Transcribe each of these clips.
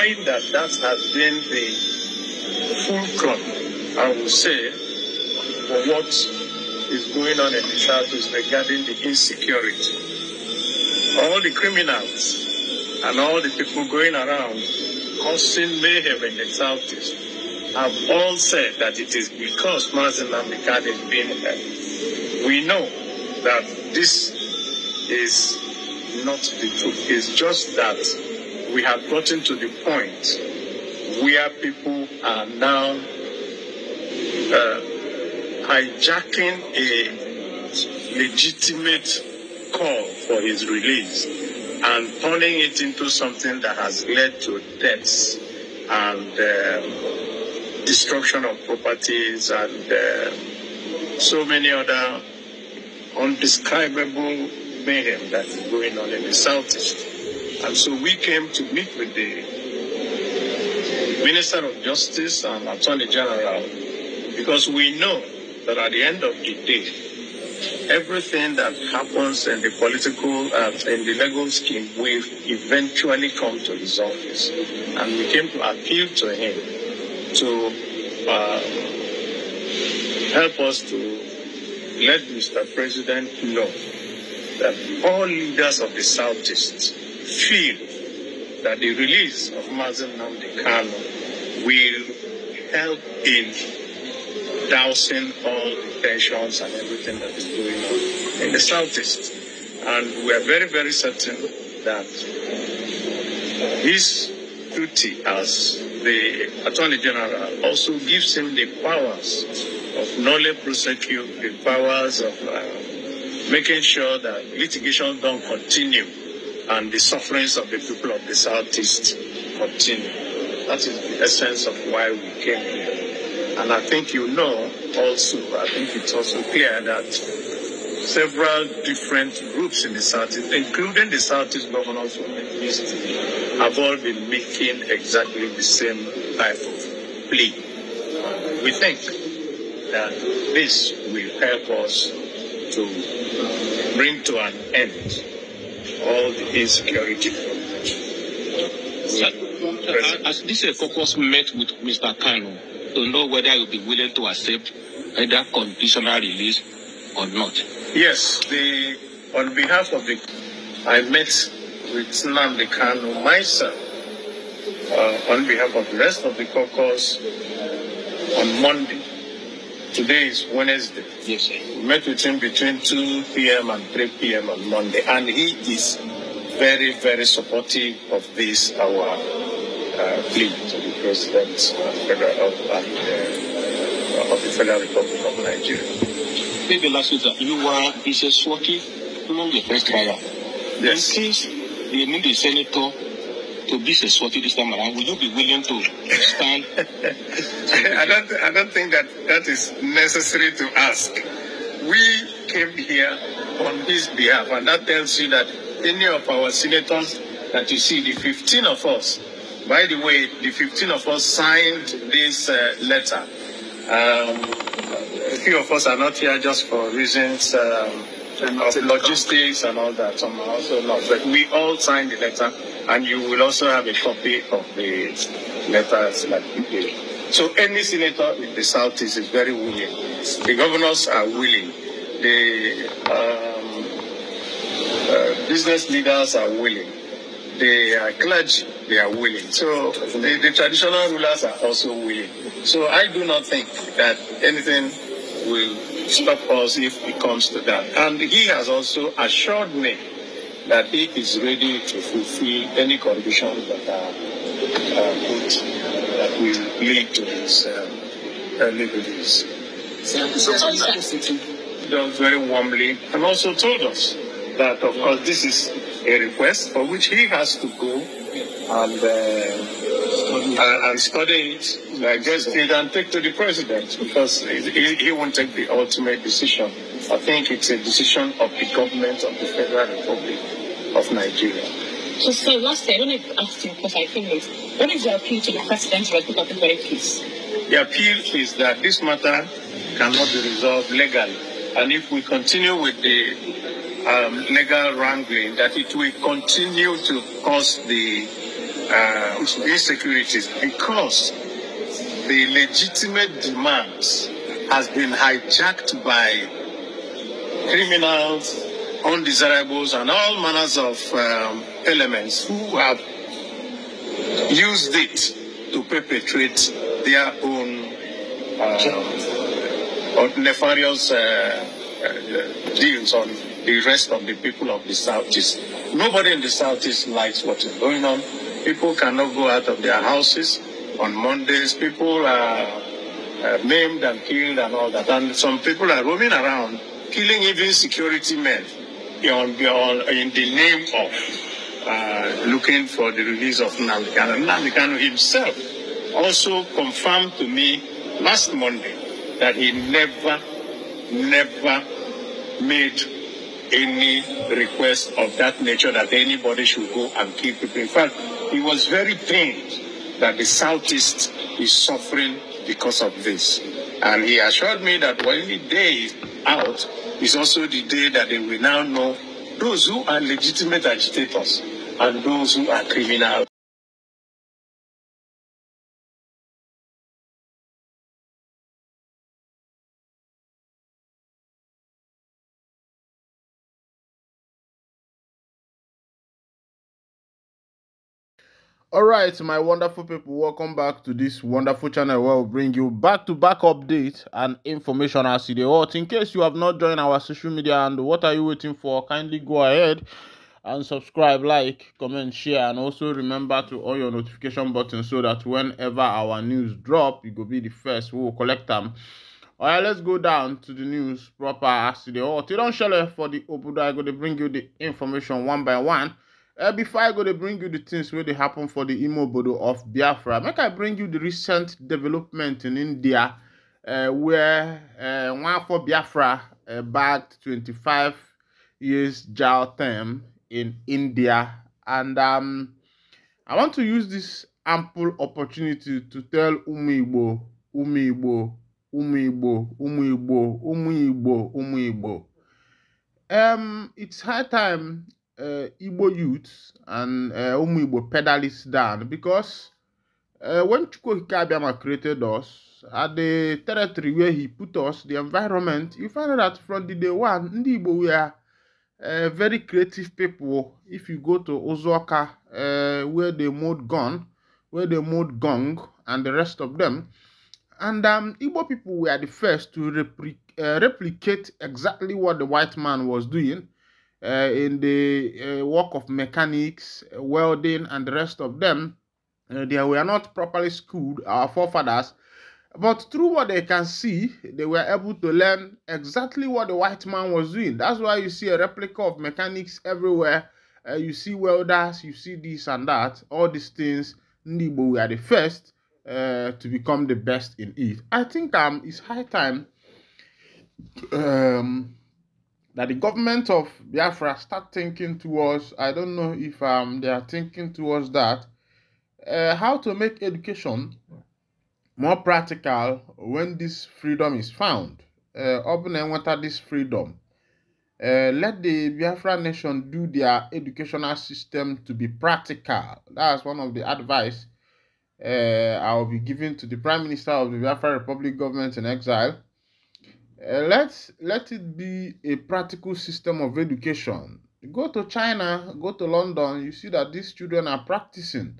knowing that that has been the fulcrum, I will say, for what is going on in the South is regarding the insecurity. All the criminals and all the people going around causing mayhem in the Southeast have all said that it is because Mazen Namdekan is being held. We know that this is not the truth. It's just that we have gotten to the point where people are now hijacking a legitimate call for his release and turning it into something that has led to deaths and destruction of properties and so many other undescribable mayhem that is going on in the Southeast. And so we came to meet with the Minister of Justice and Attorney General because we know that at the end of the day, everything that happens in the political, in the legal scheme will eventually come to his office. And we came to appeal to him to help us to let Mr. President know that all leaders of the Southeast feel that the release of Mazen Namdekan will help in dousing all the tensions and everything that is going on in the Southeast. And we are very, very certain that his duty as the Attorney General also gives him the powers of nolle prosequi, the powers of making sure that litigation don't continue and the sufferings of the people of the Southeast continue. That is the essence of why we came here. And I think you know also, I think it's also clear that several different groups in the Southeast, including the Southeast Governors of the East, have all been making exactly the same type of plea. We think that this will help us to bring to an end all the insecurity. As this caucus met with Mr. Kanu to know whether he will be willing to accept either conditional release or not. Yes, on behalf of I met with Nnamdi Kanu myself on behalf of the rest of the caucus on Monday. Today is Wednesday. Yes, sir. We met with him between 2 p.m. and 3 p.m. on Monday, and he is very, very supportive of this, our plea to the President of the Federal Republic of Nigeria. Maybe last week you were a Swati among the first trial. Yes. In case they need a senator to be a Swati this time around, will you be willing to stand? I don't think that is necessary to ask. We came here on his behalf, and that tells you that any of our senators that you see, the 15 of us, by the way, the 15 of us signed this letter. A few of us are not here just for reasons of logistics and all that. Some are also not. But we all signed the letter, and you will also have a copy of the letters that we gave. So any senator in the Southeast is very willing. The governors are willing. The business leaders are willing. The clergy, they are willing. So the traditional rulers are also willing. So I do not think that anything will stop us if it comes to that. And he has also assured me that he is ready to fulfill any conditions that are put that will lead to his early release. Very warmly, and also told us that, of course, this is a request for which he has to go and study it, digest it, and take to the president, because he won't take the ultimate decision. I think it's a decision of the government of the Federal Republic of Nigeria. So lastly, I don't know if you asked him because I think this. What is your appeal to the President of the very case? The appeal is that this matter cannot be resolved legally. And if we continue with the legal wrangling, that it will continue to cause the insecurities because the legitimate demands has been hijacked by criminals, undesirables, and all manners of elements who have used it to perpetrate their own nefarious deals on the rest of the people of the Southeast. Nobody in the Southeast likes what is going on. People cannot go out of their houses on Mondays. People are maimed and killed and all that. And some people are roaming around, killing even security men in the name of looking for the release of Nnamdi Kanu. Nnamdi Kanu himself also confirmed to me last Monday that he never made any request of that nature that anybody should go and kill people. In fact, he was very pained that the Southeast is suffering because of this. And he assured me that when the day is out, is also the day that they will now know those who are legitimate agitators and those who are criminals. All right, my wonderful people, welcome back to this wonderful channel where we'll bring you back-to-back updates and information as you watch. In case you have not joined our social media, and what are you waiting for? Kindly go ahead and subscribe, like, comment, share, and also remember to on your notification button so that whenever our news drop, you go be the first. We will collect them. All right, let's go down to the news proper as you watch. You don't share for the Obudo. I go to bring you the information one by one. Before I go to bring you the things where they happen for the Imo Bodo of Biafra, make I bring you the recent development in India, where one for Biafra bagged 25 years jail term in India, and I want to use this ample opportunity to tell Umu Igbo. It's high time Igbo youths and Umu Igbo pedal this down, because when Chukwuka Abbiama created us, at the territory where he put us, the environment, you find out that from the day one, Ndi Igbo were very creative people. If you go to Ozuoka, where they mode gun, where they mode gong, and the rest of them, and Igbo people were the first to replicate exactly what the white man was doing in the work of mechanics, welding, and the rest of them. They were not properly schooled, our forefathers, but through what they can see, they were able to learn exactly what the white man was doing. That's why you see a replica of mechanics everywhere. You see welders, you see this and that, all these things. Ndibo were the first to become the best in it. I think it's high time that the government of Biafra start thinking towards, I don't know if they are thinking towards that, how to make education more practical when this freedom is found. Open and water this freedom. Let the Biafra nation do their educational system to be practical. That's one of the advice I will be giving to the Prime Minister of the Biafra Republic government in exile. Let it be a practical system of education. Go to China, go to London, you see that these children are practicing.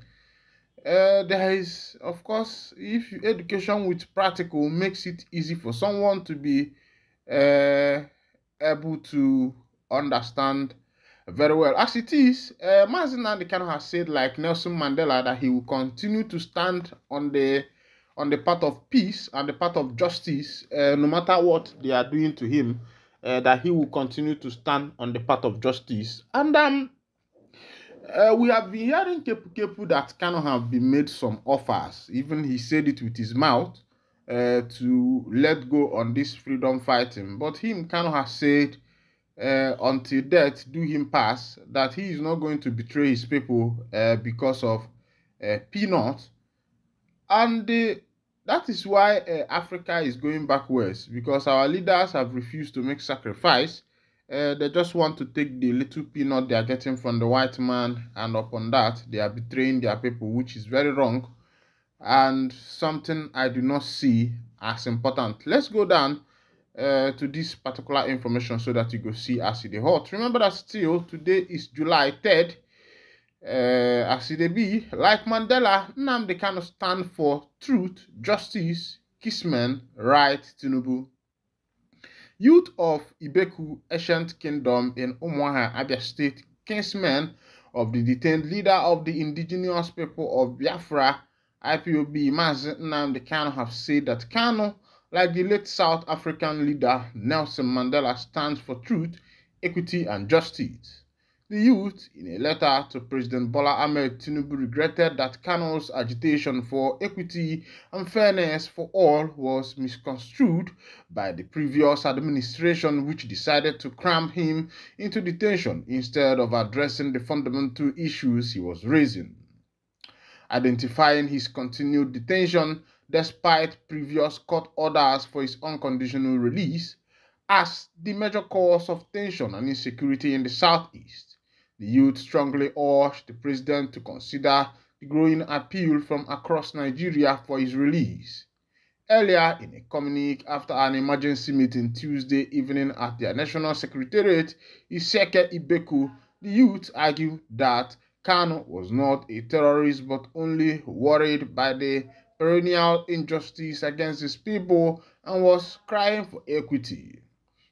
There is, of course, if education with practical makes it easy for someone to be able to understand very well. As it is, Mazi Nnamdi Kanu has said, like Nelson Mandela, that he will continue to stand on the path of peace and the path of justice, no matter what they are doing to him, that he will continue to stand on the path of justice. And we have been hearing Kepu that Kanu have been made some offers. Even he said it with his mouth to let go on this freedom fighting. But him, Kanu has said, until death do him pass, that he is not going to betray his people because of peanuts. And that is why Africa is going backwards, because our leaders have refused to make sacrifice They just want to take the little peanut they are getting from the white man, and upon that, they are betraying their people, which is very wrong and something I do not see as important. Let's go down to this particular information so that you go see as it is hot. Remember that still today is July 3rd. As it be, like Mandela, Nnamdi Kanu stand for truth, justice, Kismen, right, Tinubu. Youth of Ibeku Ancient Kingdom in Umuaha, Abia State, kinsmen of the detained leader of the indigenous people of Biafra, IPOB, Mazi Nnamdi Kanu, have said that Kanu, like the late South African leader Nelson Mandela, stands for truth, equity, and justice. The youth, in a letter to President Bola Ahmed Tinubu, regretted that Kanu's agitation for equity and fairness for all was misconstrued by the previous administration, which decided to cram him into detention instead of addressing the fundamental issues he was raising. Identifying his continued detention despite previous court orders for his unconditional release as the major cause of tension and insecurity in the southeast. The youth strongly urged the president to consider the growing appeal from across Nigeria for his release. Earlier, in a communique after an emergency meeting Tuesday evening at their national secretariat, Iseke Ibeku, the youth argued that Kanu was not a terrorist but only worried by the perennial injustice against his people and was crying for equity.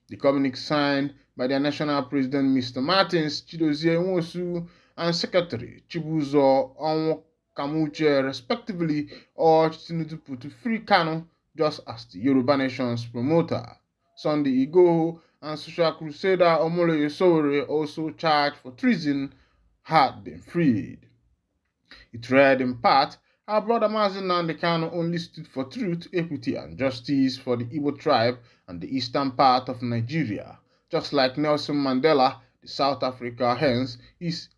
The communique signed by their national president Mr. Martins Chidozie Nwosu and Secretary Chibuzo Onwukamuche respectively urged Tinubu to free Kanu just as the Yoruba Nation's promoter Sunday Igboho and social crusader Omoloye Sowore, also charged for treason, had been freed. It read in part, our brother Mazi Nnamdi Kanu only stood for truth, equity, and justice for the Igbo tribe and the eastern part of Nigeria. Just like Nelson Mandela, the South Africa, hence his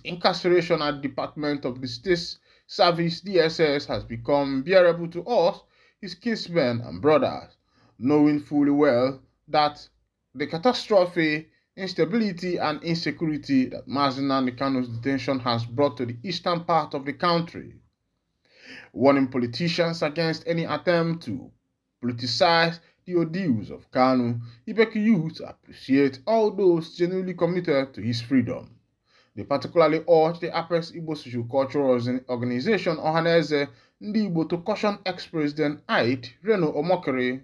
incarceration at the Department of the State Service DSS has become bearable to us, his kinsmen and brothers, knowing fully well that the catastrophe, instability, and insecurity that Mazi Nnamdi Kanu's detention has brought to the eastern part of the country. Warning politicians against any attempt to politicize the ordeals of Kanu, Ibeku youth appreciate all those genuinely committed to his freedom. They particularly urge the Apex Igbo Socio-Cultural Organization Ohaneze Ndi Igbo to caution ex-president Reno Omokri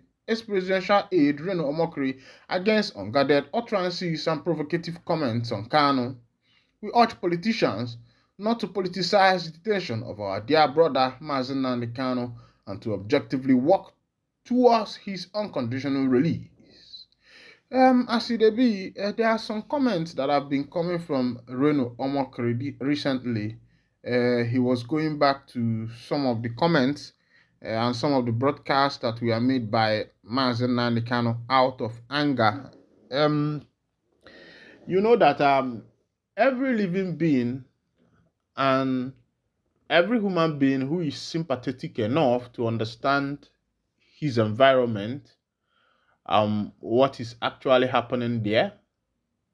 against unguarded utterances and provocative comments on Kanu. We urge politicians not to politicize the detention of our dear brother Mazi Nnamdi Kanu and to objectively work towards his unconditional release. As it be, there are some comments that have been coming from Reno Omokri recently. He was going back to some of the comments and some of the broadcasts that were made by Mazi Nnamdi Kanu out of anger. You know that every living being and every human being who is sympathetic enough to understand his environment, what is actually happening there,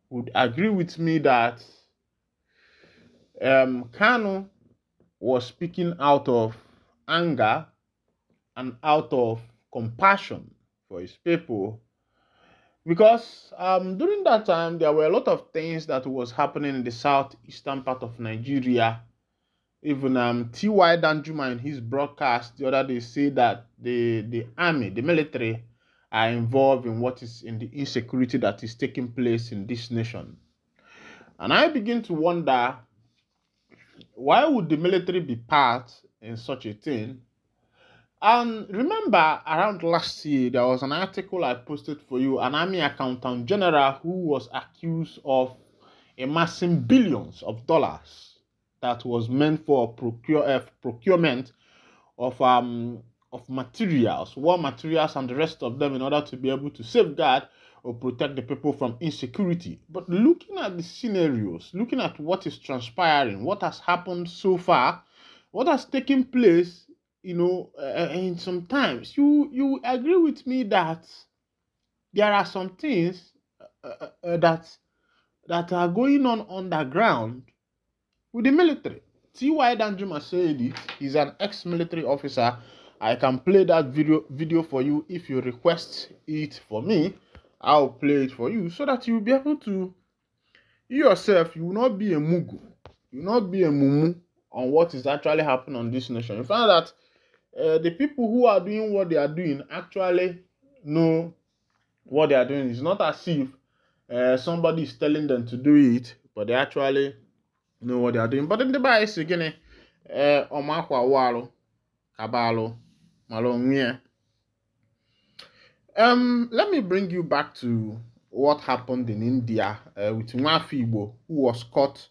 would agree with me that Kanu was speaking out of anger and out of compassion for his people, because during that time there were a lot of things that was happening in the southeastern part of Nigeria. Even T.Y. Danjuma in his broadcast the other day said that the army, the military, are involved in what is in the insecurity that is taking place in this nation. And I begin to wonder, why would the military be part in such a thing? And remember, around last year, there was an article I posted for you, an army accountant general who was accused of amassing billions of dollars that was meant for procurement of materials, war materials, and the rest of them in order to be able to safeguard or protect the people from insecurity. But looking at the scenarios, looking at what is transpiring, what has happened so far, what has taken place, and sometimes you agree with me that there are some things that are going on underground with the military. T.Y. Danjuma said it. He's an ex-military officer. I can play that video for you if you request it for me. I'll play it for you so that you'll be able to, you yourself, you will not be a mugu. You will not be a mumu on what is actually happening on this nation. You find that the people who are doing what they are doing actually know what they are doing. It's not as if somebody is telling them to do it, but they actually know what they are doing. But in the bias again, omakwa walo, kabalo, malongye. Let me bring you back to what happened in India with Nwafibo, who was caught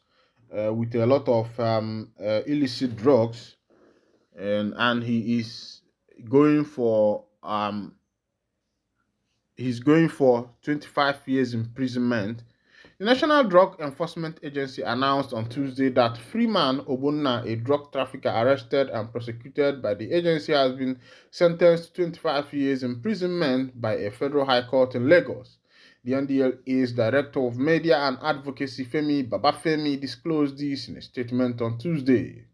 with a lot of illicit drugs, and he is going for 25 years imprisonment. The National Drug Enforcement Agency announced on Tuesday that Freeman Obonna, a drug trafficker arrested and prosecuted by the agency, has been sentenced to 25 years imprisonment by a federal high court in Lagos. The NDLA's Director of Media and Advocacy, Femi Babafemi, disclosed this in a statement on Tuesday.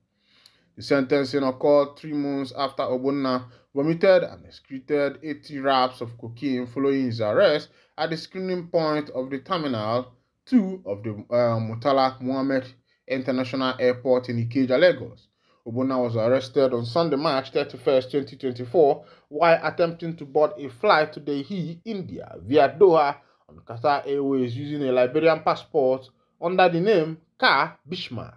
The sentencing occurred 3 months after Obonna vomited and excreted 80 wraps of cocaine following his arrest at the screening point of the Terminal 2 of the Murtala Muhammed International Airport in Ikeja, Lagos. Obonna was arrested on Sunday, March 31st, 2024, while attempting to board a flight to Delhi, India, via Doha on Qatar Airways using a Liberian passport under the name Ka Bismarck.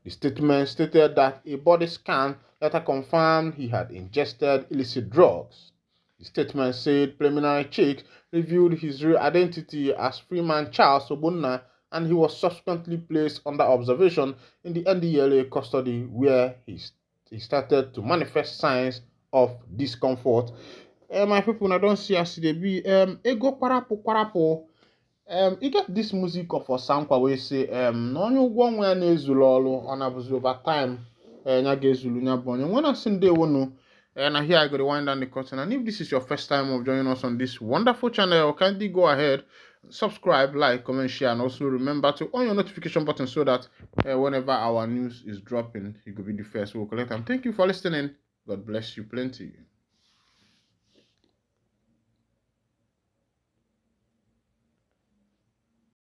The statement stated that a body scan later confirmed he had ingested illicit drugs. The statement said preliminary checks revealed his real identity as Freeman Charles Obonna, and he was subsequently placed under observation in the NDLA custody, where he started to manifest signs of discomfort. My people, I don't see as they be ego kwarapo. You get this music of Osankwa we say na onye ụgwọ nwa ya na-ezulu ọrụ ọ na-abụzi over time nya ga-ezulu nya bụ onye nwena sị ndewo nu na here I go to wind down the curtain. And if this is your first time of joining us on this wonderful channel, kindly go ahead, subscribe, like, comment, share, and also remember to on your notification button so that whenever our news is dropping, you could be the first to collect them. Thank you for listening. God bless you plenty.